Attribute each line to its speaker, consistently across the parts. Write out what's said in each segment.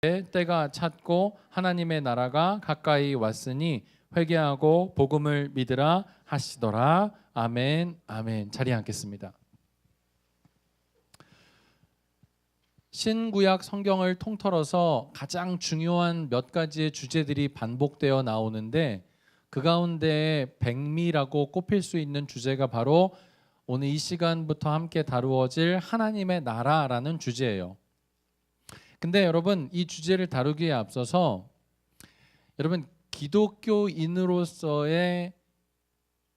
Speaker 1: 때가 찼고 하나님의 나라가 가까이 왔으니 회개하고 복음을 믿으라 하시더라. 아멘. 아멘. 자리에 앉겠습니다. 신구약 성경을 통틀어서 가장 중요한 몇 가지의 주제들이 반복되어 나오는데 그 가운데 백미라고 꼽힐 수 있는 주제가 바로 오늘 이 시간부터 함께 다루어질 하나님의 나라라는 주제예요. 근데 여러분, 이 주제를 다루기에 앞서서 여러분, 기독교인으로서의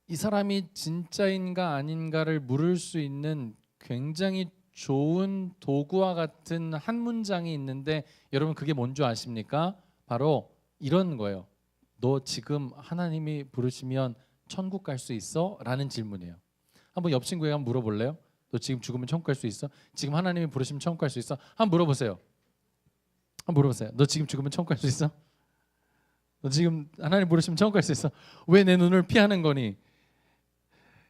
Speaker 1: 이 사람이 진짜인가 아닌가를 물을 수 있는 굉장히 좋은 도구와 같은 한 문장이 있는데 여러분, 그게 뭔지 아십니까? 바로 이런 거예요. 너 지금 하나님이 부르시면 천국 갈 수 있어? 라는 질문이에요. 한번 옆 친구에게 한번 물어볼래요? 너 지금 죽으면 천국 갈 수 있어? 지금 하나님이 부르시면 천국 갈 수 있어? 한번 물어보세요. 한번 물어보세요. 너 지금 죽으면 천국 갈 수 있어? 너 지금 하나님 부르시면 천국 갈 수 있어? 왜 내 눈을 피하는 거니?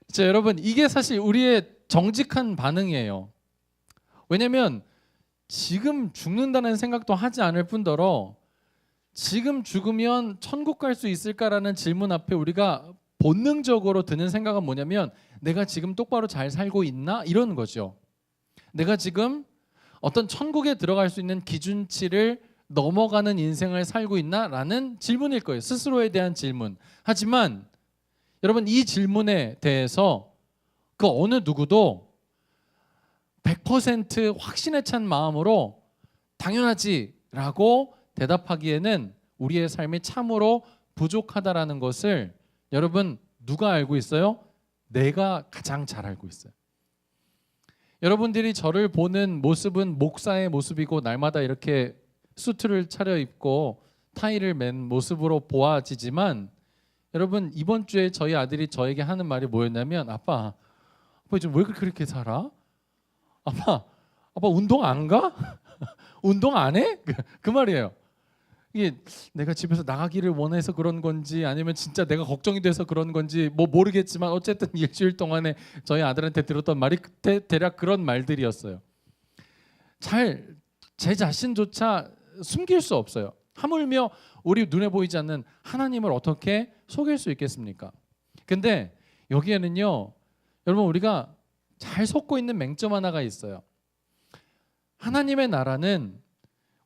Speaker 1: 자, 여러분, 이게 사실 우리의 정직한 반응이에요. 왜냐하면 지금 죽는다는 생각도 하지 않을 뿐더러 지금 죽으면 천국 갈 수 있을까라는 질문 앞에 우리가 본능적으로 드는 생각은 뭐냐면 내가 지금 똑바로 잘 살고 있나? 이런 거죠. 내가 지금 어떤 천국에 들어갈 수 있는 기준치를 넘어가는 인생을 살고 있나? 라는 질문일 거예요. 스스로에 대한 질문. 하지만 여러분, 이 질문에 대해서 그 어느 누구도 100% 확신에 찬 마음으로 당연하지 라고 대답하기에는 우리의 삶이 참으로 부족하다라는 것을 여러분, 누가 알고 있어요? 내가 가장 잘 알고 있어요. 여러분들이 저를 보는 모습은 목사의 모습이고 날마다 이렇게 수트를 차려입고 타이를 맨 모습으로 보아지지만 여러분, 이번 주에 저희 아들이 저에게 하는 말이 뭐였냐면 아빠 요즘 왜 그렇게 살아? 아빠 운동 안 가? 운동 안 해? 그 말이에요. 이게 내가 집에서 나가기를 원해서 그런 건지 아니면 진짜 내가 걱정이 돼서 그런 건지 뭐 모르겠지만 어쨌든 일주일 동안에 저희 아들한테 들었던 말이 대략 그런 말들이었어요. 제 자신조차 숨길 수 없어요. 하물며 우리 눈에 보이지 않는 하나님을 어떻게 속일 수 있겠습니까? 근데 여기에는요, 여러분, 우리가 잘 속고 있는 맹점 하나가 있어요. 하나님의 나라는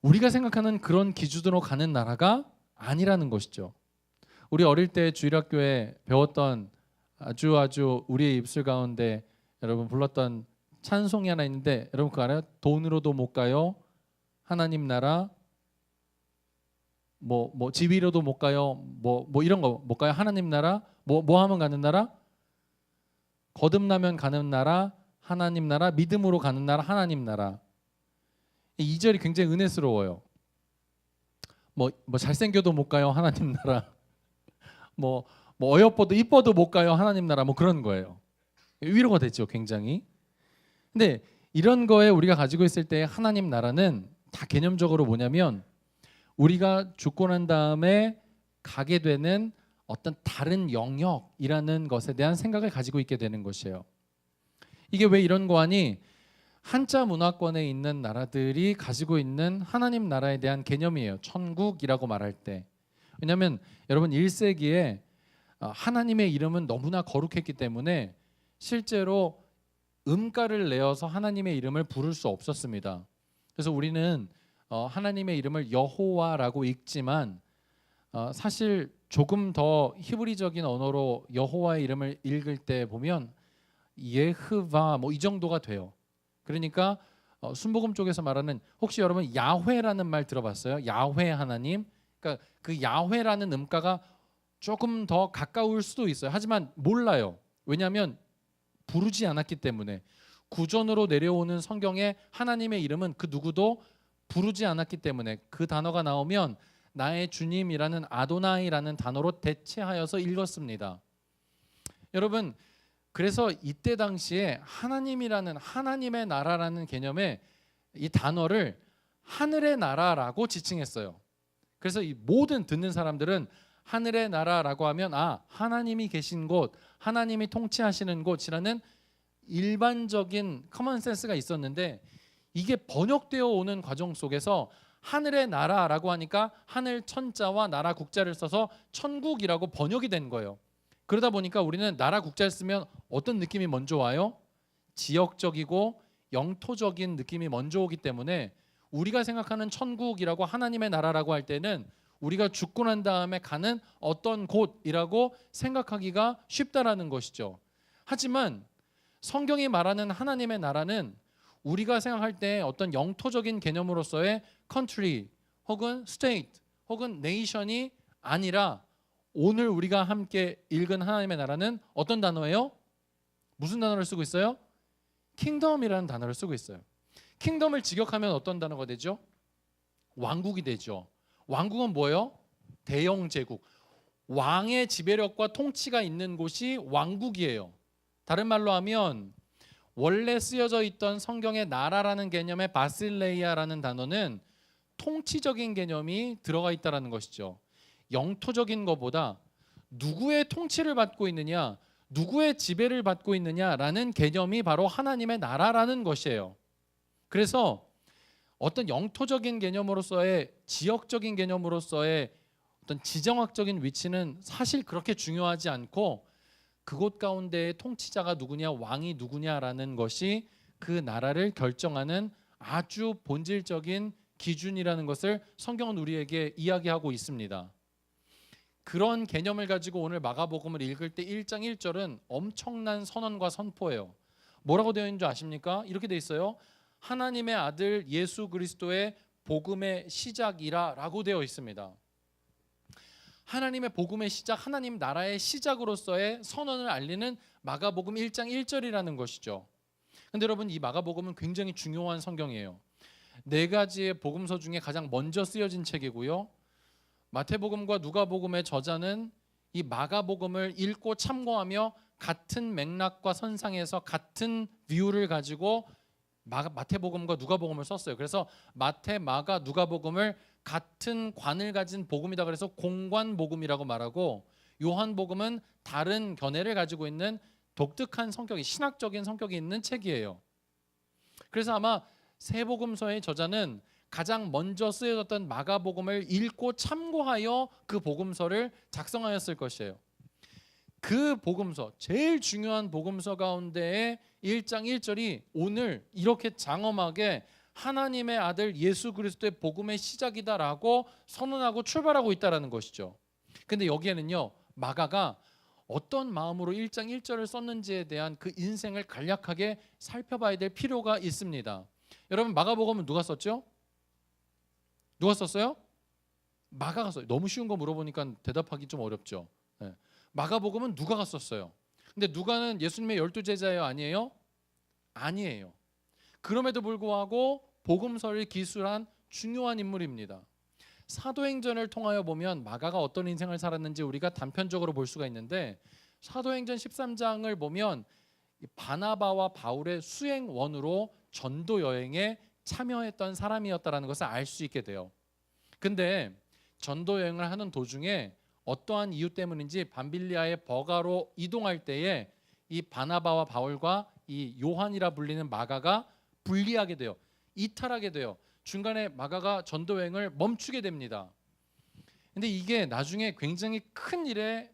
Speaker 1: 우리가 생각하는 그런 기준으로 가는 나라가 아니라는 것이죠. 우리 어릴 때 주일학교에 배웠던 아주 우리의 입술 가운데 여러분 불렀던 찬송이 하나 있는데 여러분 그거 알아요? 돈으로도 못 가요. 하나님 나라. 뭐 지위로도 못 가요. 뭐 이런 거 못 가요. 하나님 나라. 뭐 하면 가는 나라? 거듭나면 가는 나라. 하나님 나라. 믿음으로 가는 나라. 하나님 나라. 이 절이 굉장히 은혜스러워요. 뭐 잘생겨도 못 가요. 하나님 나라. 뭐 어여뻐도 이뻐도 못 가요. 하나님 나라. 뭐 그런 거예요. 위로가 되죠, 굉장히. 근데 이런 거에 우리가 가지고 있을 때 하나님 나라는 다 개념적으로 뭐냐면 우리가 죽고 난 다음에 가게 되는 어떤 다른 영역이라는 것에 대한 생각을 가지고 있게 되는 것이에요. 이게 왜 이런 거 하니? 한자 문화권에 있는 나라들이 가지고 있는 하나님 나라에 대한 개념이에요. 천국이라고 말할 때. 왜냐하면 여러분 1세기에 하나님의 이름은 너무나 거룩했기 때문에 실제로 음가를 내어서 하나님의 이름을 부를 수 없었습니다. 그래서 우리는 하나님의 이름을 여호와라고 읽지만 사실 조금 더 히브리적인 언어로 여호와의 이름을 읽을 때 보면 예흐바 뭐 이 정도가 돼요. 그러니까 순복음 쪽에서 말하는, 혹시 여러분 야훼라는 말 들어봤어요? 야훼 하나님. 그러니까 그 야훼라는 음가가 조금 더 가까울 수도 있어요. 하지만 몰라요. 왜냐하면 부르지 않았기 때문에. 구전으로 내려오는 성경에 하나님의 이름은 그 누구도 부르지 않았기 때문에 그 단어가 나오면 나의 주님이라는 아도나이라는 단어로 대체하여서 읽었습니다. 여러분, 그래서 이때 당시에 하나님이라는 하나님의 나라라는 개념에 이 단어를 하늘의 나라라고 지칭했어요. 그래서 이 모든 듣는 사람들은 하늘의 나라라고 하면 하나님이 계신 곳, 하나님이 통치하시는 곳이라는 일반적인 커먼센스가 있었는데 이게 번역되어 오는 과정 속에서 하늘의 나라라고 하니까 하늘 천자와 나라 국자를 써서 천국이라고 번역이 된 거예요. 그러다 보니까 우리는 나라 국자를 쓰면 어떤 느낌이 먼저 와요? 지역적이고 영토적인 느낌이 먼저 오기 때문에 우리가 생각하는 천국이라고 하나님의 나라라고 할 때는 우리가 죽고 난 다음에 가는 어떤 곳이라고 생각하기가 쉽다라는 것이죠. 하지만 성경이 말하는 하나님의 나라는 우리가 생각할 때 어떤 영토적인 개념으로서의 country 혹은 state 혹은 nation이 아니라 오늘 우리가 함께 읽은 하나님의 나라는 어떤 단어예요? 무슨 단어를 쓰고 있어요? 킹덤이라는 단어를 쓰고 있어요. 킹덤을 직역하면 어떤 단어가 되죠? 왕국이 되죠. 왕국은 뭐예요? 대영 제국. 왕의 지배력과 통치가 있는 곳이 왕국이에요. 다른 말로 하면 원래 쓰여져 있던 성경의 나라라는 개념의 바실레이아라는 단어는 통치적인 개념이 들어가 있다는 것이죠. 영토적인 것보다 누구의 통치를 받고 있느냐, 누구의 지배를 받고 있느냐라는 개념이 바로 하나님의 나라라는 것이에요. 그래서 어떤 영토적인 개념으로서의 지역적인 개념으로서의 어떤 지정학적인 위치는 사실 그렇게 중요하지 않고 그곳 가운데의 통치자가 누구냐, 왕이 누구냐라는 것이 그 나라를 결정하는 아주 본질적인 기준이라는 것을 성경은 우리에게 이야기하고 있습니다. 그런 개념을 가지고 오늘 마가복음을 읽을 때 1장 1절은 엄청난 선언과 선포예요. 뭐라고 되어 있는 줄 아십니까? 이렇게 되어 있어요. 하나님의 아들 예수 그리스도의 복음의 시작이라 라고 되어 있습니다. 하나님의 복음의 시작, 하나님 나라의 시작으로서의 선언을 알리는 마가복음 1장 1절이라는 것이죠. 근데 여러분, 이 마가복음은 굉장히 중요한 성경이에요. 4가지의 복음서 중에 가장 먼저 쓰여진 책이고요. 마태복음과 누가복음의 저자는 이 마가복음을 읽고 참고하며 같은 맥락과 선상에서 같은 뷰를 가지고 마태복음과 누가복음을 썼어요. 그래서 마태, 마가, 누가복음을 같은 관을 가진 복음이다 그래서 공관복음이라고 말하고, 요한복음은 다른 견해를 가지고 있는 독특한 성격이, 신학적인 성격이 있는 책이에요. 그래서 아마 세 복음서의 저자는 가장 먼저 쓰여졌던 마가복음을 읽고 참고하여 그 복음서를 작성하였을 것이에요. 그 복음서, 제일 중요한 복음서 가운데의 1장 1절이 오늘 이렇게 장엄하게 하나님의 아들 예수 그리스도의 복음의 시작이다라고 선언하고 출발하고 있다는 것이죠. 근데 여기에는요, 마가가 어떤 마음으로 1장 1절을 썼는지에 대한 그 인생을 간략하게 살펴봐야 될 필요가 있습니다. 여러분, 마가복음은 누가 썼죠? 누가 썼어요? 마가가 썼어요. 너무 쉬운 거 물어보니까 대답하기 좀 어렵죠. 네. 마가복음은 누가가 썼어요. 근데 누가는 예수님의 12제자예요? 아니에요? 아니에요. 그럼에도 불구하고 복음서를 기술한 중요한 인물입니다. 사도행전을 통하여 보면 마가가 어떤 인생을 살았는지 우리가 단편적으로 볼 수가 있는데, 사도행전 13장을 보면 바나바와 바울의 수행원으로 전도 여행에 참여했던 사람이었다는 것을 알 수 있게 돼요. 근데 전도 여행을 하는 도중에 어떠한 이유 때문인지 밤빌리아의 버가로 이동할 때에 이 바나바와 바울과 이 요한이라 불리는 마가가 분리하게 돼요. 이탈하게 돼요. 중간에 마가가 전도 여행을 멈추게 됩니다. 근데 이게 나중에 굉장히 큰 일의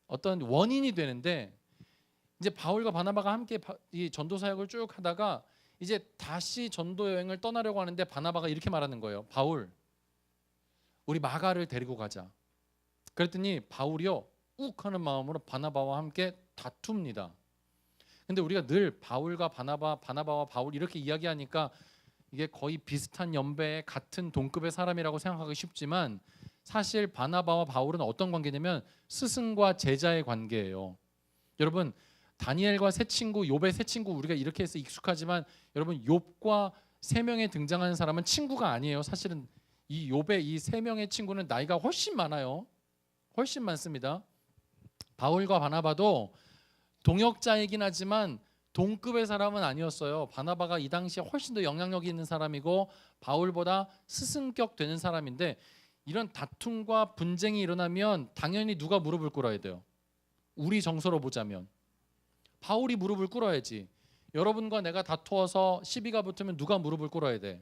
Speaker 1: 어떤 원인이 되는데, 이제 바울과 바나바가 함께 이 전도 사역을 쭉 하다가 이제 다시 전도 여행을 떠나려고 하는데 바나바가 이렇게 말하는 거예요. 바울, 우리 마가를 데리고 가자. 그랬더니 바울이요, 욱 하는 마음으로 바나바와 함께 다툽니다. 근데 우리가 늘 바울과 바나바와 바울 이렇게 이야기하니까 이게 거의 비슷한 연배의 같은 동급의 사람이라고 생각하기 쉽지만, 사실 바나바와 바울은 어떤 관계냐면 스승과 제자의 관계예요. 여러분, 다니엘과 세 친구, 욥의 세 친구 우리가 이렇게 해서 익숙하지만, 여러분 욥과 세 명에 등장하는 사람은 친구가 아니에요. 사실은 이 욥의 이 세 명의 친구는 나이가 훨씬 많아요. 훨씬 많습니다. 바울과 바나바도 동역자이긴 하지만 동급의 사람은 아니었어요. 바나바가 이 당시에 훨씬 더 영향력이 있는 사람이고 바울보다 스승격 되는 사람인데, 이런 다툼과 분쟁이 일어나면 당연히 누가 무릎을 꿇어야 돼요? 우리 정서로 보자면 바울이 무릎을 꿇어야지. 여러분과 내가 다투어서 시비가 붙으면 누가 무릎을 꿇어야 돼?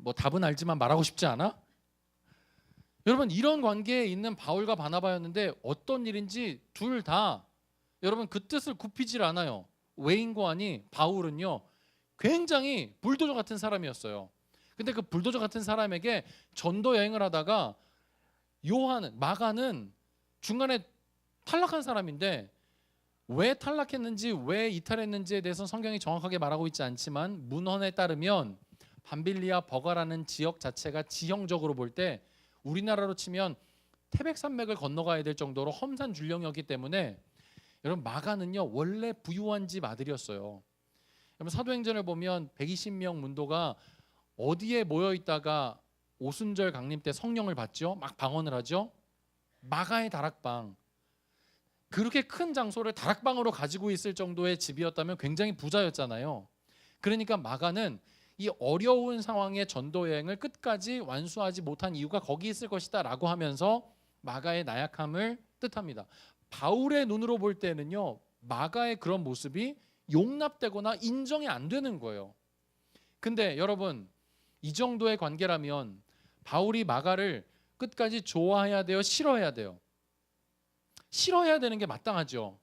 Speaker 1: 뭐 답은 알지만 말하고 싶지 않아? 여러분 이런 관계에 있는 바울과 바나바였는데 어떤 일인지 둘 다 여러분 그 뜻을 굽히질 않아요. 외인고 하니 바울은요 굉장히 불도저 같은 사람이었어요. 근데 그 불도저 같은 사람에게 전도 여행을 하다가 마가는 중간에 탈락한 사람인데 왜 탈락했는지 왜 이탈했는지에 대해서 성경이 정확하게 말하고 있지 않지만 문헌에 따르면 밤빌리아 버가라는 지역 자체가 지형적으로 볼 때 우리나라로 치면 태백산맥을 건너가야 될 정도로 험산 줄령이었기 때문에 여러분 마가는요 원래 부유한 집 아들이었어요. 여러분 사도행전을 보면 120명 문도가 어디에 모여 있다가 오순절 강림 때 성령을 받죠? 막 방언을 하죠? 마가의 다락방. 그렇게 큰 장소를 다락방으로 가지고 있을 정도의 집이었다면 굉장히 부자였잖아요. 그러니까 마가는 이 어려운 상황의 전도 여행을 끝까지 완수하지 못한 이유가 거기 있을 것이다 라고 하면서 마가의 나약함을 뜻합니다. 바울의 눈으로 볼 때는요 마가의 그런 모습이 용납되거나 인정이 안 되는 거예요. 근데 여러분 이 정도의 관계라면 바울이 마가를 끝까지 좋아해야 돼요? 싫어해야 돼요? 싫어해야 되는 게 마땅하죠.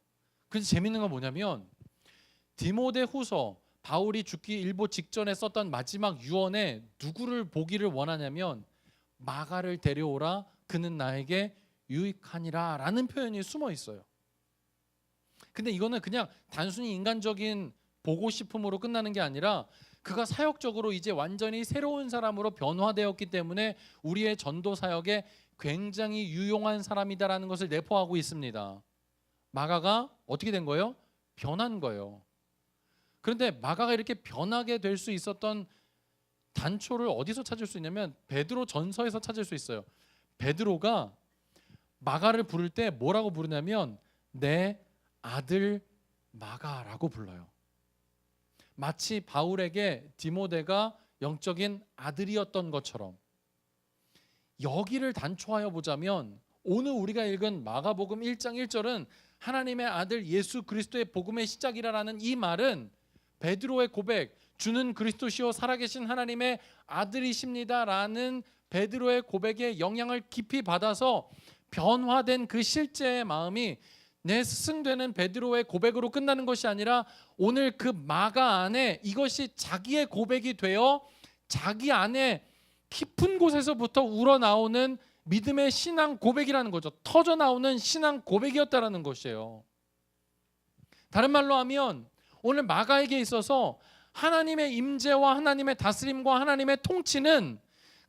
Speaker 1: 그래서 재밌는 건 뭐냐면 디모데후서 바울이 죽기 일보 직전에 썼던 마지막 유언에 누구를 보기를 원하냐면 마가를 데려오라 그는 나에게 유익하니라 라는 표현이 숨어 있어요. 근데 이거는 그냥 단순히 인간적인 보고 싶음으로 끝나는 게 아니라 그가 사역적으로 이제 완전히 새로운 사람으로 변화되었기 때문에 우리의 전도 사역에 굉장히 유용한 사람이다라는 것을 내포하고 있습니다. 마가가 어떻게 된 거예요? 변한 거예요. 그런데 마가가 이렇게 변하게 될 수 있었던 단초를 어디서 찾을 수 있냐면 베드로 전서에서 찾을 수 있어요. 베드로가 마가를 부를 때 뭐라고 부르냐면 내 아들 마가라고 불러요. 마치 바울에게 디모데가 영적인 아들이었던 것처럼. 여기를 단초하여 보자면 오늘 우리가 읽은 마가복음 1장 1절은 하나님의 아들 예수 그리스도의 복음의 시작이라는 이 말은 베드로의 고백, 주는 그리스도시요 살아계신 하나님의 아들이십니다라는 베드로의 고백의 영향을 깊이 받아서 변화된 그 실제의 마음이 내 스승되는 베드로의 고백으로 끝나는 것이 아니라 오늘 그 마가 안에 이것이 자기의 고백이 되어 자기 안에 깊은 곳에서부터 우러나오는 믿음의 신앙 고백이라는 거죠. 터져 나오는 신앙 고백이었다라는 것이에요. 다른 말로 하면 오늘 마가에게 있어서 하나님의 임재와 하나님의 다스림과 하나님의 통치는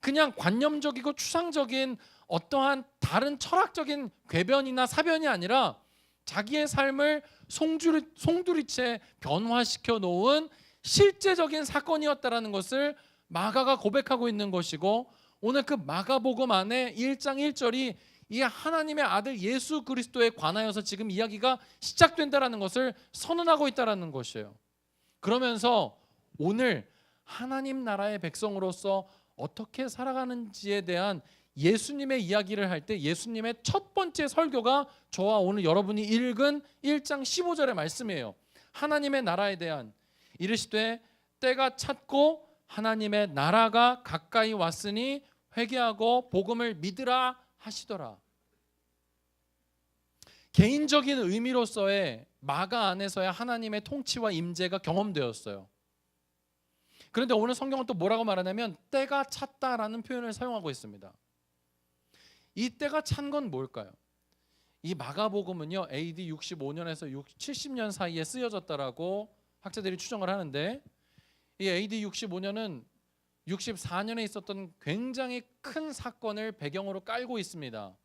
Speaker 1: 그냥 관념적이고 추상적인 어떠한 다른 철학적인 궤변이나 사변이 아니라 자기의 삶을 송두리째 변화시켜 놓은 실제적인 사건이었다라는 것을 마가가 고백하고 있는 것이고 오늘 그 마가복음 안에 1장 1절이 이 하나님의 아들 예수 그리스도에 관하여서 지금 이야기가 시작된다라는 것을 선언하고 있다라는 것이에요. 그러면서 오늘 하나님 나라의 백성으로서 어떻게 살아가는지에 대한 예수님의 이야기를 할 때 예수님의 첫 번째 설교가 저와 오늘 여러분이 읽은 1장 15절의 말씀이에요. 하나님의 나라에 대한 이르시되 때가 찼고 하나님의 나라가 가까이 왔으니 회개하고 복음을 믿으라 하시더라. 개인적인 의미로서의 마가 안에서의 하나님의 통치와 임재가 경험되었어요. 그런데 오늘 성경은 또 뭐라고 말하냐면 때가 찼다라는 표현을 사용하고 있습니다. 이 때가 찬 건 뭘까요? 이 마가복음은요 AD 65년에서 70년 사이에 쓰여졌다라고 학자들이 추정을 하는데 이 AD 65년은 64년에 있었던 굉장히 큰 사건을 배경으로 깔고 있습니다.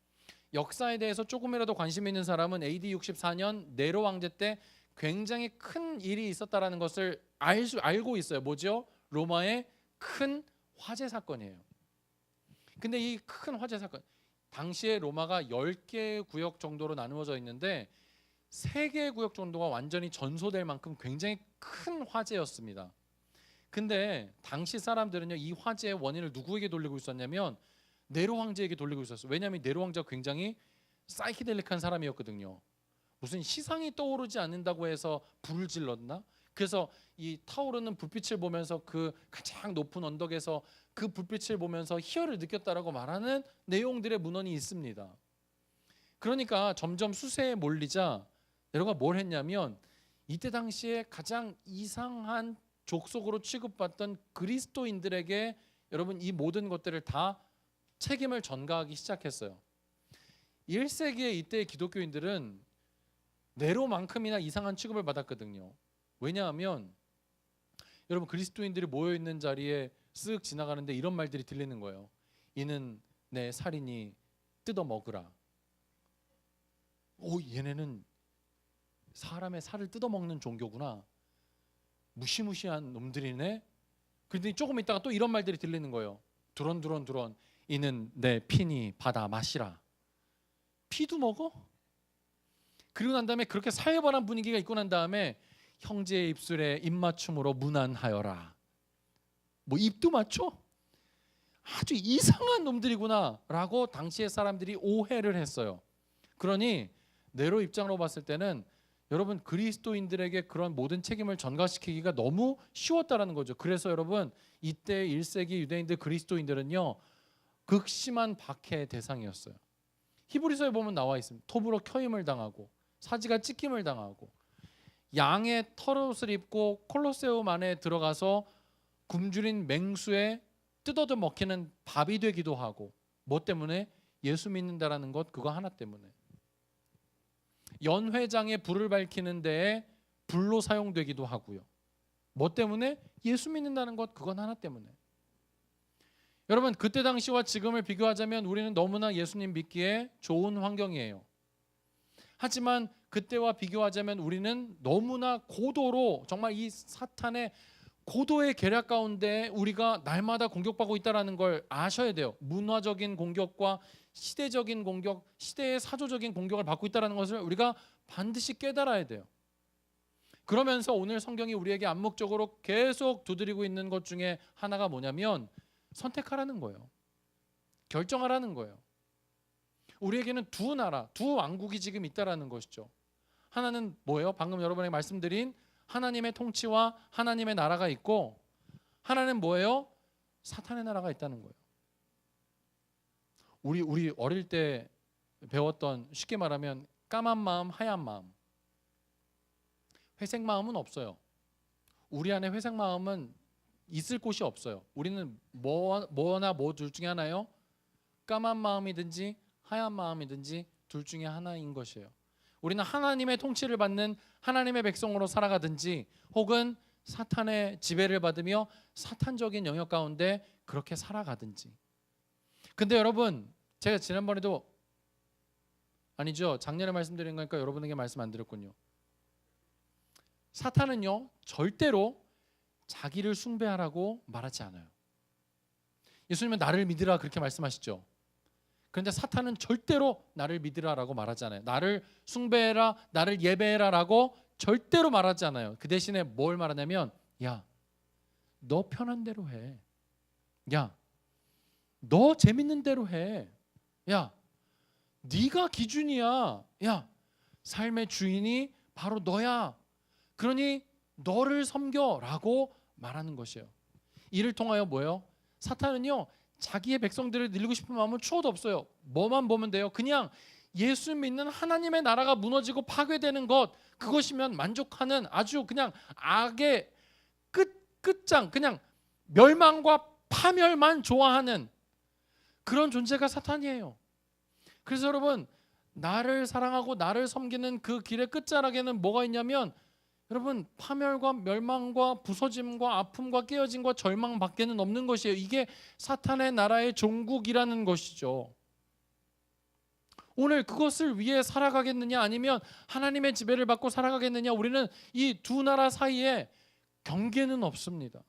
Speaker 1: 역사에 대해서 조금이라도 관심 있는 사람은 AD 64년 네로 왕제 때 굉장히 큰 일이 있었다라는 것을 알고 있어요. 뭐죠? 로마의 큰 화재 사건이에요. 근데 이 큰 화재 사건, 당시에 로마가 10개 구역 정도로 나누어져 있는데 3개 구역 정도가 완전히 전소될 만큼 굉장히 큰 화재였습니다. 근데 당시 사람들은요 이 화재의 원인을 누구에게 돌리고 있었냐면 네로 황제에게 돌리고 있었어요. 왜냐하면 네로 황제가 굉장히 사이키델릭한 사람이었거든요. 무슨 시상이 떠오르지 않는다고 해서 불을 질렀나? 그래서 이 타오르는 불빛을 보면서 그 가장 높은 언덕에서 그 불빛을 보면서 희열을 느꼈다라고 말하는 내용들의 문헌이 있습니다. 그러니까 점점 수세에 몰리자 네로가 뭘 했냐면 이때 당시에 가장 이상한 족속으로 취급받던 그리스도인들에게 여러분 이 모든 것들을 다 책임을 전가하기 시작했어요. 1세기의 이때의 기독교인들은 네로만큼이나 이상한 취급을 받았거든요. 왜냐하면 여러분 그리스도인들이 모여있는 자리에 쓱 지나가는데 이런 말들이 들리는 거예요. 이는 내 살이니 뜯어 먹으라. 오, 얘네는 사람의 살을 뜯어 먹는 종교구나. 무시무시한 놈들이네. 그런데 조금 있다가 또 이런 말들이 들리는 거예요. 두런두런 이는 내 피니 받아 마시라. 피도 먹어? 그리고 난 다음에 그렇게 살벌한 분위기가 있고 난 다음에 형제의 입술에 입맞춤으로 문안하여라. 뭐 입도 맞춰? 아주 이상한 놈들이구나 라고 당시의 사람들이 오해를 했어요. 그러니 네로 입장으로 봤을 때는 여러분 그리스도인들에게 그런 모든 책임을 전가시키기가 너무 쉬웠다라는 거죠. 그래서 여러분 이때 1세기 유대인들 그리스도인들은요 극심한 박해의 대상이었어요. 히브리서에 보면 나와 있습니다. 톱으로 켜임을 당하고 사지가 찢김을 당하고 양의 털옷을 입고 콜로세움 안에 들어가서 굶주린 맹수에 뜯어도 먹히는 밥이 되기도 하고 뭐 때문에? 예수 믿는다라는 것 그거 하나 때문에. 연회장에 불을 밝히는 데에 불로 사용되기도 하고요. 뭐 때문에? 예수 믿는다는 것 그건 하나 때문에. 여러분 그때 당시와 지금을 비교하자면 우리는 너무나 예수님 믿기에 좋은 환경이에요. 하지만 그때와 비교하자면 우리는 너무나 고도로 정말 이 사탄의 고도의 계략 가운데 우리가 날마다 공격받고 있다는 걸 아셔야 돼요. 문화적인 공격과 시대적인 공격, 시대의 사조적인 공격을 받고 있다는 것을 우리가 반드시 깨달아야 돼요. 그러면서 오늘 성경이 우리에게 암묵적으로 계속 두드리고 있는 것 중에 하나가 뭐냐면 선택하라는 거예요. 결정하라는 거예요. 우리에게는 두 나라, 두 왕국이 지금 있다라는 것이죠. 하나는 뭐예요? 방금 여러분에게 말씀드린 하나님의 통치와 하나님의 나라가 있고, 하나는 뭐예요? 사탄의 나라가 있다는 거예요. 우리 어릴 때 배웠던, 쉽게 말하면 까만 마음, 하얀 마음. 회색 마음은 없어요. 우리 안에 회색 마음은 있을 곳이 없어요. 우리는 뭐나 뭐 둘 중에 하나요? 까만 마음이든지 하얀 마음이든지 둘 중에 하나인 것이에요. 우리는 하나님의 통치를 받는 하나님의 백성으로 살아가든지 혹은 사탄의 지배를 받으며 사탄적인 영역 가운데 그렇게 살아가든지. 근데 여러분, 제가 지난번에도 아니죠, 작년에 말씀드린 거니까 여러분에게 말씀 안 드렸군요. 사탄은요 절대로 자기를 숭배하라고 말하지 않아요. 예수님은 나를 믿으라 그렇게 말씀하시죠. 그런데 사탄은 절대로 나를 믿으라라고 말하지 않아요. 나를 숭배해라, 나를 예배해라라고 절대로 말하지 않아요. 그 대신에 뭘 말하냐면, 야, 너 편한 대로 해. 야, 너 재밌는 대로 해. 야, 네가 기준이야. 야, 삶의 주인이 바로 너야. 그러니 너를 섬겨라고 말하는 것이에요. 이를 통하여 뭐예요? 사탄은요 자기의 백성들을 늘리고 싶은 마음은 추워도 없어요. 뭐만 보면 돼요? 그냥 예수 믿는 하나님의 나라가 무너지고 파괴되는 것, 그것이면 만족하는 아주 그냥 악의 끝장, 그냥 멸망과 파멸만 좋아하는 그런 존재가 사탄이에요. 그래서 여러분, 나를 사랑하고 나를 섬기는 그 길의 끝자락에는 뭐가 있냐면, 여러분, 파멸과 멸망과 부서짐과 아픔과 깨어짐과 절망밖에는 없는 것이에요. 이게 사탄의 나라의 종국이라는 것이죠. 오늘 그것을 위해 살아가겠느냐 아니면 하나님의 지배를 받고 살아가겠느냐, 우리는 이 두 나라 사이에 경계는 없습니다.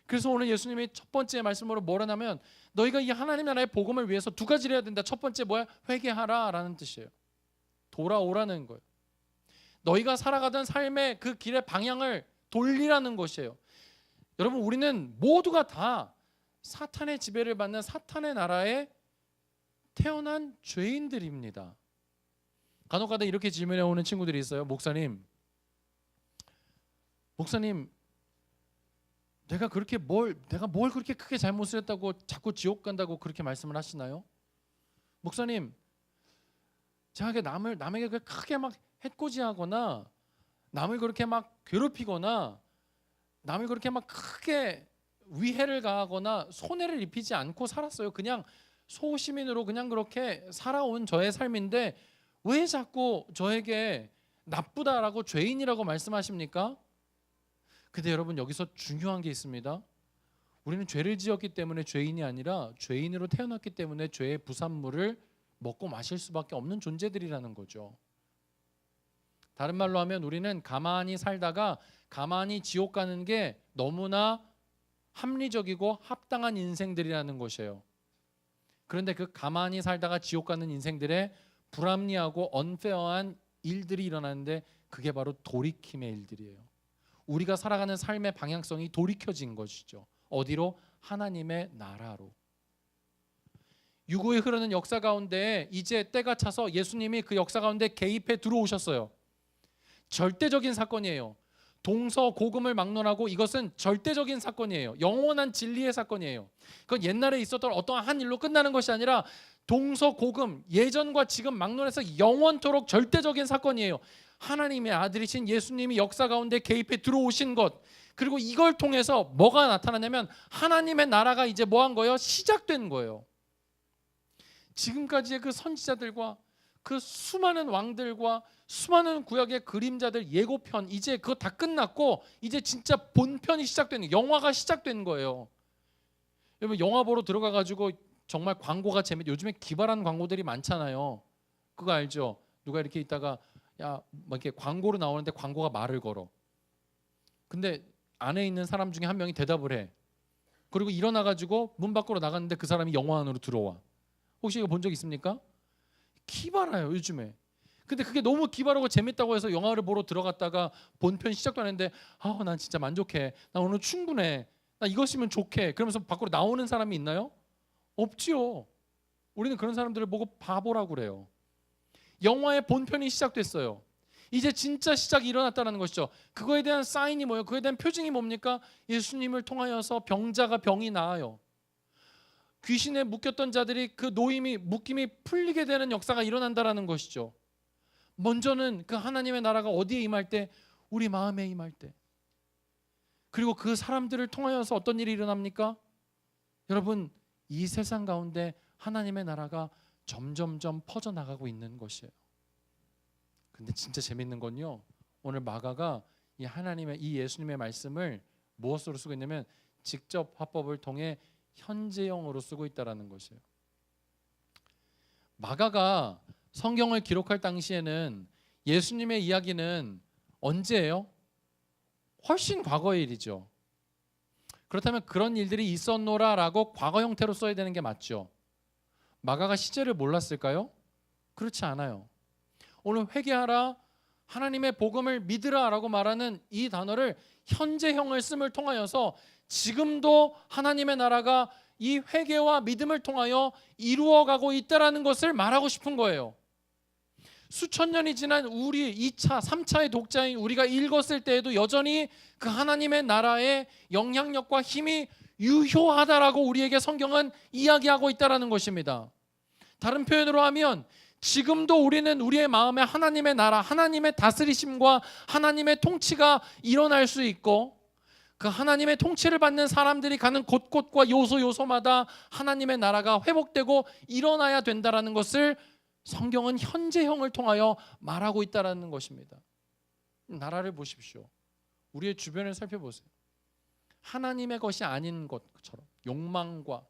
Speaker 1: 그래서 오늘 예수님이 첫 번째 말씀으로 뭐라 하냐면, 너희가 이 하나님 나라의 복음을 위해서 두 가지를 해야 된다. 첫 번째 뭐야? 회개하라 라는 뜻이에요. 돌아오라는 거예요. 너희가 살아가던 삶의 그 길의 방향을 돌리라는 것이에요. 여러분, 우리는 모두가 다 사탄의 지배를 받는 사탄의 나라에 태어난 죄인들입니다. 간혹가다 이렇게 질문해 오는 친구들이 있어요. 목사님, 목사님, 내가 뭘 그렇게 크게 잘못을 했다고 자꾸 지옥 간다고 그렇게 말씀을 하시나요? 목사님, 제가 남에게 크게 막 해코지하거나 남을 그렇게 막 괴롭히거나 남을 그렇게 막 크게 위해를 가하거나 손해를 입히지 않고 살았어요. 그냥 소시민으로 그냥 그렇게 살아온 저의 삶인데 왜 자꾸 저에게 나쁘다라고 죄인이라고 말씀하십니까? 근데 여러분, 여기서 중요한 게 있습니다. 우리는 죄를 지었기 때문에 죄인이 아니라 죄인으로 태어났기 때문에 죄의 부산물을 먹고 마실 수밖에 없는 존재들이라는 거죠. 다른 말로 하면 우리는 가만히 살다가 가만히 지옥 가는 게 너무나 합리적이고 합당한 인생들이라는 것이에요. 그런데 그 가만히 살다가 지옥 가는 인생들의 불합리하고 언페어한 일들이 일어나는데 그게 바로 돌이킴의 일들이에요. 우리가 살아가는 삶의 방향성이 돌이켜진 것이죠. 어디로? 하나님의 나라로. 유구에 흐르는 역사 가운데 이제 때가 차서 예수님이 그 역사 가운데 개입해 들어오셨어요. 절대적인 사건이에요. 동서고금을 막론하고 이것은 절대적인 사건이에요. 영원한 진리의 사건이에요. 그건 옛날에 있었던 어떠한 한 일로 끝나는 것이 아니라 동서고금, 예전과 지금 막론해서 영원토록 절대적인 사건이에요. 하나님의 아들이신 예수님이 역사 가운데 개입해 들어오신 것, 그리고 이걸 통해서 뭐가 나타나냐면 하나님의 나라가 이제 뭐한 거예요? 시작된 거예요. 지금까지의 그 선지자들과 그 수많은 왕들과 수많은 구약의 그림자들 예고편, 이제 그거 다 끝났고 이제 진짜 본편이 시작되는, 영화가 시작된 거예요. 여러분, 영화 보러 들어가가지고 정말 광고가 요즘에 기발한 광고들이 많잖아요. 그거 알죠? 누가 이렇게 있다가 막 이렇게 광고로 나오는데 광고가 말을 걸어. 근데 안에 있는 사람 중에 한 명이 대답을 해. 그리고 일어나가지고 문 밖으로 나갔는데 그 사람이 영화 안으로 들어와. 혹시 이거 본 적 있습니까? 기발해요, 요즘에. 근데 그게 너무 기발하고 재밌다고 해서 영화를 보러 들어갔다가 본편 시작도 안 했는데 난 진짜 만족해. 나 오늘 충분해. 나 이것이면 좋게. 그러면서 밖으로 나오는 사람이 있나요? 없지요. 우리는 그런 사람들을 보고 바보라고 그래요. 영화의 본편이 시작됐어요. 이제 진짜 시작이 일어났다는 것이죠. 그거에 대한 사인이 뭐예요? 그거에 대한 표징이 뭡니까? 예수님을 통하여서 병자가 병이 나아요. 귀신에 묶였던 자들이 그 묶임이 풀리게 되는 역사가 일어난다는 것이죠. 먼저는 그 하나님의 나라가 어디에 임할 때? 우리 마음에 임할 때. 그리고 그 사람들을 통하여서 어떤 일이 일어납니까? 여러분, 이 세상 가운데 하나님의 나라가 점점점 퍼져나가고 있는 것이에요. 근데 진짜 재밌는 건요, 오늘 마가가 이 예수님의 말씀을 무엇으로 쓰고 있냐면 직접 화법을 통해 현재형으로 쓰고 있다는 것이에요. 마가가 성경을 기록할 당시에는 예수님의 이야기는 언제예요? 훨씬 과거의 일이죠. 그렇다면 그런 일들이 있었노라라고 과거 형태로 써야 되는 게 맞죠. 마가가 시제를 몰랐을까요? 그렇지 않아요. 오늘 회개하라, 하나님의 복음을 믿으라라고 말하는 이 단어를 현재형을 씀을 통하여서 지금도 하나님의 나라가 이 회개와 믿음을 통하여 이루어가고 있다는 것을 말하고 싶은 거예요. 수천 년이 지난 우리 2차, 3차의 독자인 우리가 읽었을 때에도 여전히 그 하나님의 나라의 영향력과 힘이 유효하다라고 우리에게 성경은 이야기하고 있다는 것입니다. 다른 표현으로 하면 지금도 우리는 우리의 마음에 하나님의 나라, 하나님의 다스리심과 하나님의 통치가 일어날 수 있고, 그 하나님의 통치를 받는 사람들이 가는 곳곳과 요소마다 하나님의 나라가 회복되고 일어나야 된다는 것을 성경은 현재형을 통하여 말하고 있다는 것입니다. 나라를 보십시오. 우리의 주변을 살펴보세요. 하나님의 것이 아닌 것처럼 욕망과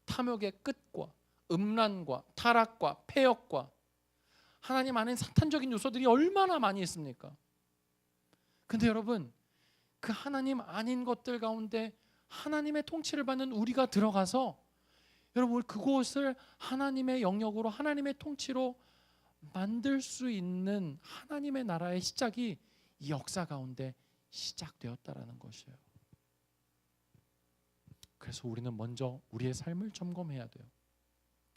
Speaker 1: 탐욕의 끝과 음란과 타락과 폐역과 하나님 안에 사탄적인 요소들이 얼마나 많이 있습니까? 근데 여러분, 그 하나님 아닌 것들 가운데 하나님의 통치를 받는 우리가 들어가서 여러분, 그곳을 하나님의 영역으로, 하나님의 통치로 만들 수 있는 하나님의 나라의 시작이 이 역사 가운데 시작되었다라는 것이에요. 그래서 우리는 먼저 우리의 삶을 점검해야 돼요.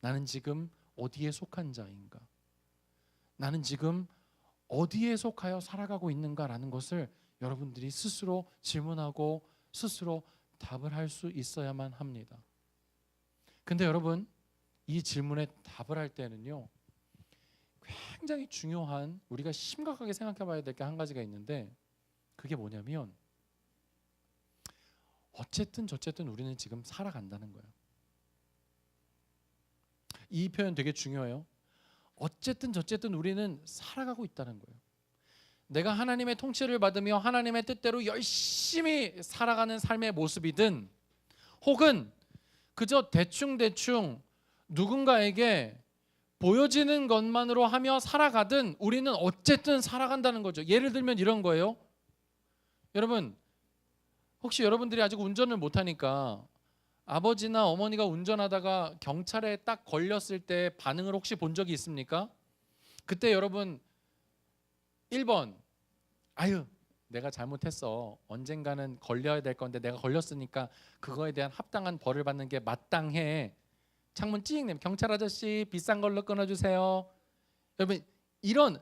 Speaker 1: 나는 지금 어디에 속한 자인가? 나는 지금 어디에 속하여 살아가고 있는가라는 것을 여러분들이 스스로 질문하고 스스로 답을 할 수 있어야만 합니다. 근데 여러분, 이 질문에 답을 할 때는요, 굉장히 중요한, 우리가 심각하게 생각해 봐야 될 게 한 가지가 있는데, 그게 뭐냐면 어쨌든 저쨌든 우리는 지금 살아간다는 거예요. 이 표현 되게 중요해요. 어쨌든 저쨌든 우리는 살아가고 있다는 거예요. 내가 하나님의 통치를 받으며 하나님의 뜻대로 열심히 살아가는 삶의 모습이든, 혹은 그저 대충대충 누군가에게 보여지는 것만으로 하며 살아가든 우리는 어쨌든 살아간다는 거죠. 예를 들면 이런 거예요. 여러분, 혹시 여러분들이 아직 운전을 못하니까 아버지나 어머니가 운전하다가 경찰에 딱 걸렸을 때 반응을 혹시 본 적이 있습니까? 그때 여러분 1번, 아유 내가 잘못했어, 언젠가는 걸려야 될 건데 내가 걸렸으니까 그거에 대한 합당한 벌을 받는 게 마땅해, 창문 찡 내면 경찰 아저씨 비싼 걸로 끊어주세요. 여러분 이런,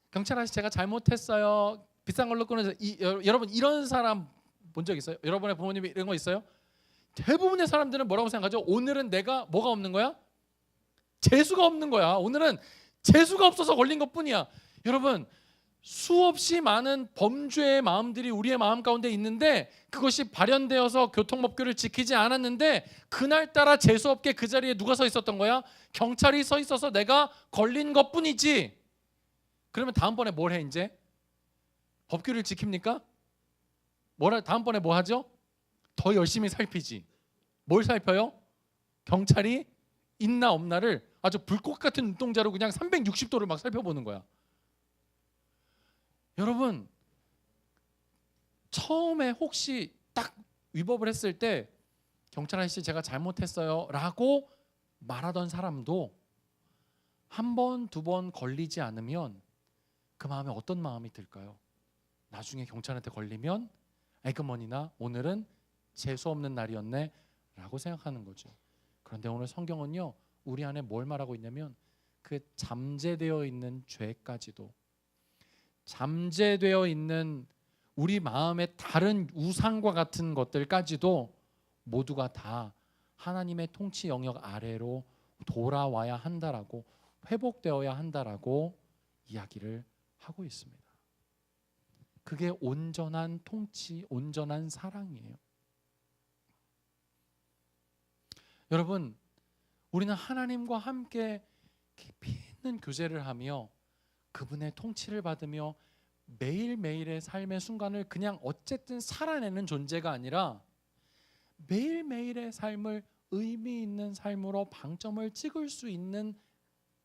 Speaker 1: 경찰 아저씨 제가 잘못했어요, 비싼 걸로 끊어주세요. 여러분 이런 사람 본 적 있어요? 여러분의 부모님이 이런 거 있어요? 대부분의 사람들은 뭐라고 생각하죠? 오늘은 내가 뭐가 없는 거야? 재수가 없는 거야. 오늘은 재수가 없어서 걸린 것뿐이야. 여러분, 수없이 많은 범죄의 마음들이 우리의 마음 가운데 있는데 그것이 발현되어서 교통법규를 지키지 않았는데 그날따라 재수없게 그 자리에 누가 서 있었던 거야? 경찰이 서 있어서 내가 걸린 것뿐이지. 그러면 다음번에 뭘 해? 이제 법규를 지킵니까? 다음번에 뭐 하죠? 더 열심히 살피지. 뭘 살펴요? 경찰이 있나 없나를 아주 불꽃 같은 눈동자로 그냥 360도를 막 살펴보는 거야. 여러분, 처음에 혹시 딱 위법을 했을 때 경찰 아저씨 제가 잘못했어요 라고 말하던 사람도 한 번, 두 번 걸리지 않으면 그 마음에 어떤 마음이 들까요? 나중에 경찰한테 걸리면 에그머니나 오늘은 재수 없는 날이었네 라고 생각하는 거죠. 그런데 오늘 성경은요, 우리 안에 뭘 말하고 있냐면 그 잠재되어 있는 죄까지도, 잠재되어 있는 우리 마음의 다른 우상과 같은 것들까지도 모두가 다 하나님의 통치 영역 아래로 돌아와야 한다라고, 회복되어야 한다라고 이야기를 하고 있습니다. 그게 온전한 통치, 온전한 사랑이에요. 여러분, 우리는 하나님과 함께 깊이 있는 교제를 하며 그분의 통치를 받으며 매일매일의 삶의 순간을 그냥 어쨌든 살아내는 존재가 아니라 매일매일의 삶을 의미 있는 삶으로 방점을 찍을 수 있는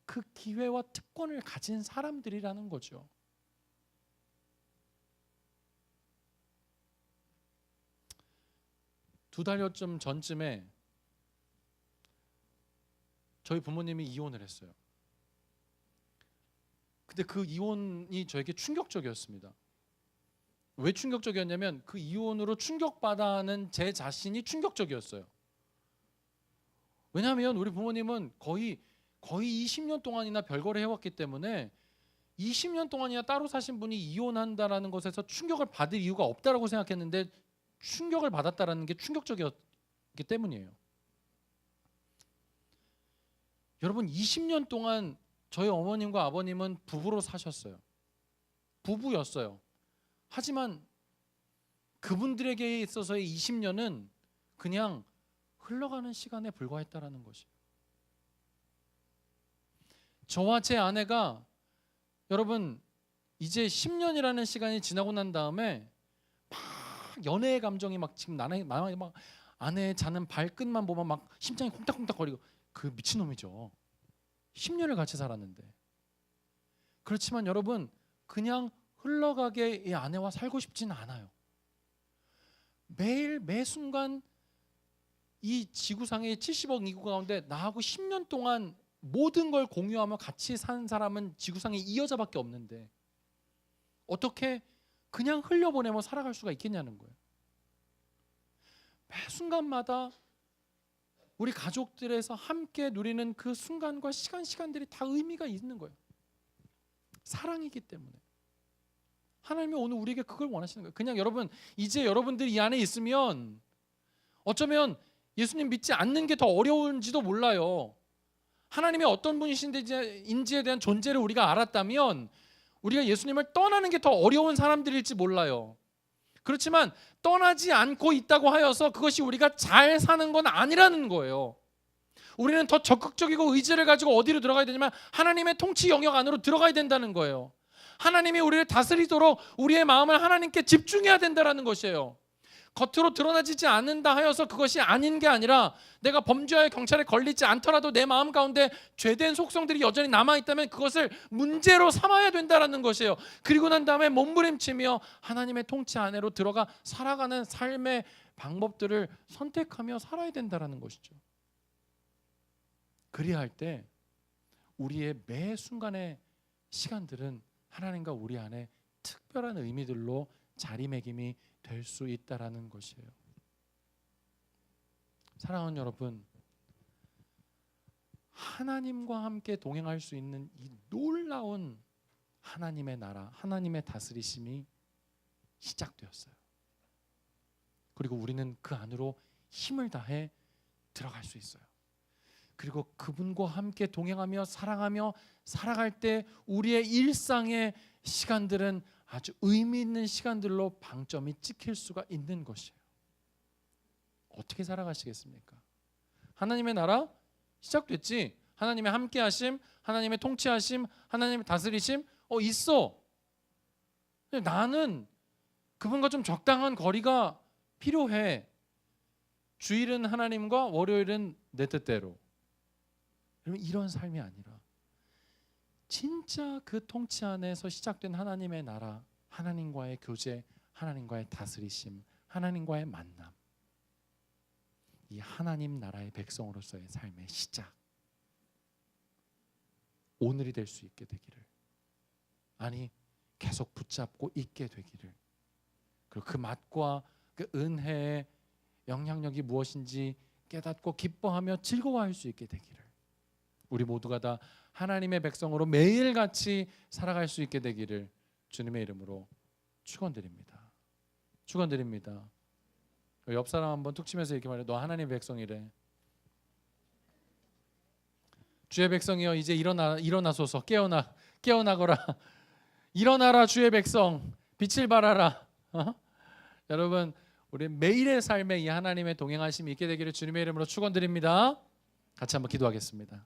Speaker 1: 그 기회와 특권을 가진 사람들이라는 거죠. 두 달여쯤 전쯤에 저희 부모님이 이혼을 했어요. 근데 그 이혼이 저에게 충격적이었습니다. 왜 충격적이었냐면 그 이혼으로 충격받아 하는 제 자신이 충격적이었어요. 왜냐하면 우리 부모님은 거의 20년 동안이나 별거를 해왔기 때문에 20년 동안이나 따로 사신 분이 이혼한다라는 것에서 충격을 받을 이유가 없다라고 생각했는데 충격을 받았다라는 게 충격적이었기 때문이에요. 여러분 20년 동안 저희 어머님과 아버님은 부부로 사셨어요. 부부였어요. 하지만 그분들에게 있어서의 20년은 그냥 흘러가는 시간에 불과했다라는 것이에요. 저와 제 아내가 여러분 이제 10년이라는 시간이 지나고 난 다음에 막 연애의 감정이 막 지금 나는 막 아내의 자는 발끝만 보면 막 심장이 콩닥콩닥 거리고, 그 미친놈이죠. 10년을 같이 살았는데. 그렇지만 여러분 그냥 흘러가게 이 아내와 살고 싶지는 않아요. 매일 매 순간 이 지구상의 70억 인구 가운데 나하고 10년 동안 모든 걸 공유하며 같이 산 사람은 지구상에 이 여자밖에 없는데 어떻게 그냥 흘려보내며 살아갈 수가 있겠냐는 거예요. 매 순간마다 우리 가족들에서 함께 누리는 그 순간과 시간들이 다 의미가 있는 거예요. 사랑이기 때문에. 하나님이 오늘 우리에게 그걸 원하시는 거예요. 그냥 여러분 이제 여러분들이 이 안에 있으면 어쩌면 예수님 믿지 않는 게 더 어려운지도 몰라요. 하나님이 어떤 분이신지에 대한 존재를 우리가 알았다면 우리가 예수님을 떠나는 게 더 어려운 사람들일지 몰라요. 그렇지만 떠나지 않고 있다고 하여서 그것이 우리가 잘 사는 건 아니라는 거예요. 우리는 더 적극적이고 의지를 가지고 어디로 들어가야 되냐면 하나님의 통치 영역 안으로 들어가야 된다는 거예요. 하나님이 우리를 다스리도록 우리의 마음을 하나님께 집중해야 된다는 것이에요. 겉으로 드러나지지 않는다 하여서 그것이 아닌 게 아니라 내가 범죄와의 경찰에 걸리지 않더라도 내 마음 가운데 죄된 속성들이 여전히 남아있다면 그것을 문제로 삼아야 된다는 것이에요. 그리고 난 다음에 몸부림치며 하나님의 통치 안으로 들어가 살아가는 삶의 방법들을 선택하며 살아야 된다는 것이죠. 그리할 때 우리의 매 순간의 시간들은 하나님과 우리 안에 특별한 의미들로 자리매김이 될 수 있다라는 것이에요. 사랑하는 여러분, 하나님과 함께 동행할 수 있는 이 놀라운 하나님의 나라, 하나님의 다스리심이 시작되었어요. 그리고 우리는 그 안으로 힘을 다해 들어갈 수 있어요. 그리고 그분과 함께 동행하며 사랑하며 살아갈 때 우리의 일상의 시간들은 아주 의미 있는 시간들로 방점이 찍힐 수가 있는 것이에요. 어떻게 살아가시겠습니까? 하나님의 나라 시작됐지. 하나님의 함께하심, 하나님의 통치하심, 하나님의 다스리심 있어. 근데 나는 그분과 좀 적당한 거리가 필요해. 주일은 하나님과 월요일은 내 뜻대로. 여러분 이런 삶이 아니라 진짜 그 통치 안에서 시작된 하나님의 나라, 하나님과의 교제, 하나님과의 다스리심, 하나님과의 만남, 이 하나님 나라의 백성으로서의 삶의 시작, 오늘이 될 수 있게 되기를, 아니 계속 붙잡고 있게 되기를, 그리고 그 맛과 그 은혜의 영향력이 무엇인지 깨닫고 기뻐하며 즐거워할 수 있게 되기를, 우리 모두가 다 하나님의 백성으로 매일같이 살아갈 수 있게 되기를 주님의 이름으로 축원드립니다. 축원드립니다. 옆 사람 한번 툭 치면서 이렇게 말해. 너 하나님의 백성이래. 주의 백성이여 이제 일어나소서. 깨어나거라. 일어나라 주의 백성. 빛을 발하라. 여러분 우리 매일의 삶에 이 하나님의 동행하심이 있게 되기를 주님의 이름으로 축원드립니다. 같이 한번 기도하겠습니다.